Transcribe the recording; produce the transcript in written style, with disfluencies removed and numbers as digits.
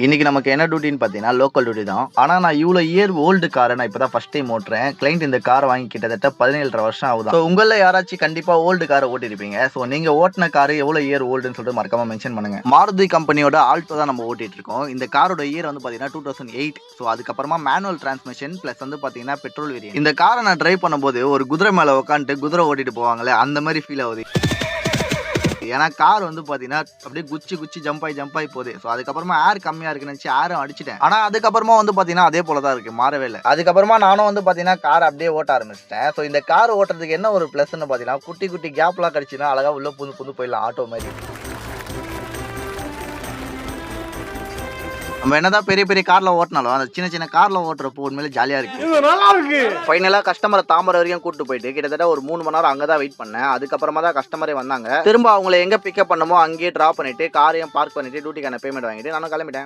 இன்னைக்கு நமக்கு என்ன டியூட்டின்னு பார்த்தீங்கன்னா லோக்கல் டியூட்டி தான். ஆனால் நான் இவ்வளோ இயர் ஓல்டு காரை நான் இப்போ தான் ஃபஸ்ட் டைம் ஓட்டுறேன். கிளைண்ட் இந்த காரை வாங்கி கிட்டத்தட்ட 17 வருஷம் ஆகுது. ஸோ உங்களில் யாராச்சும் கண்டிப்பாக ஓல்டு காரை ஓட்டிருப்பீங்க. ஸோ நீங்கள் ஓட்டின கார் எவ்வளோ இயர் ஓல்டுன்னு சொல்லிட்டு மறக்காம மென்ஷன் பண்ணுங்க. மாருதி கம்பெனியோட ஆல்டோ தான் நம்ம ஓட்டிட்டு இருக்கோம். இந்த காரோட இயர் வந்து பார்த்தீங்கன்னா 2008. ஸோ அதுக்கப்புறமா மேனுவல் டிரான்ஸ்மிஷன் ப்ளஸ் வந்து பார்த்தீங்கன்னா பெட்ரோல் வேரியன்ட். இந்த காரை நான் டிரைவ் பண்ணும்போது ஒரு குதிரை மேலே உட்காந்துட்டு குதிரை ஓட்டிட்டு போவாங்களே அந்த மாதிரி ஃபீல் ஆகுது. ஏன்னா கார் வந்து பார்த்தீங்கன்னா அப்படியே குச்சி ஜம்ப் ஆகி போகுது. ஸோ அதுக்கப்புறமா ஏர் கம்மியாக இருக்குன்னு நினச்சி ஏரும் அடிச்சிட்டேன். ஆனால் அதுக்கப்புறமா வந்து பார்த்தீங்கன்னா அதே போல தான் இருக்குது, மாறவே இல்லை. அதுக்கப்புறமா நானும் வந்து பார்த்தீங்கன்னா கார் அப்படியே ஓட்ட ஆரம்பிச்சிட்டேன். ஸோ இந்த கார் ஓட்டுறதுக்கு என்ன ஒரு ப்ளஸ்ன்னு பார்த்தீங்கன்னா குட்டி கேப்லாம் கிடச்சின்னா அழகாக உள்ள புது போயிடலாம் ஆட்டோ மாதிரி. நம்ம என்னதான் பெரிய கார்ல ஓட்டினாலும் அந்த சின்ன கார்ல ஓட்டுறப்போ உண்மையிலே ஜாலியா இருக்கு. ஃபைனலா கஸ்டமரை தாம்பரம் வரைக்கும் கூட்டு போயிட்டு கிட்டத்தட்ட ஒரு 3 மணி நேரம் அங்கதான் வெயிட் பண்ணேன். அதுக்கப்புறமா தான் கஸ்டமரே வந்தாங்க. திரும்ப அவங்களை எங்க பிக்கப் பண்ணுமோ அங்கேயே டிராப் பண்ணிட்டு காரையும் பார்க் பண்ணிட்டு டியூட்டிக்கான பேமெண்ட் வாங்கிட்டு நானும் கிளம்பிட்டேன்.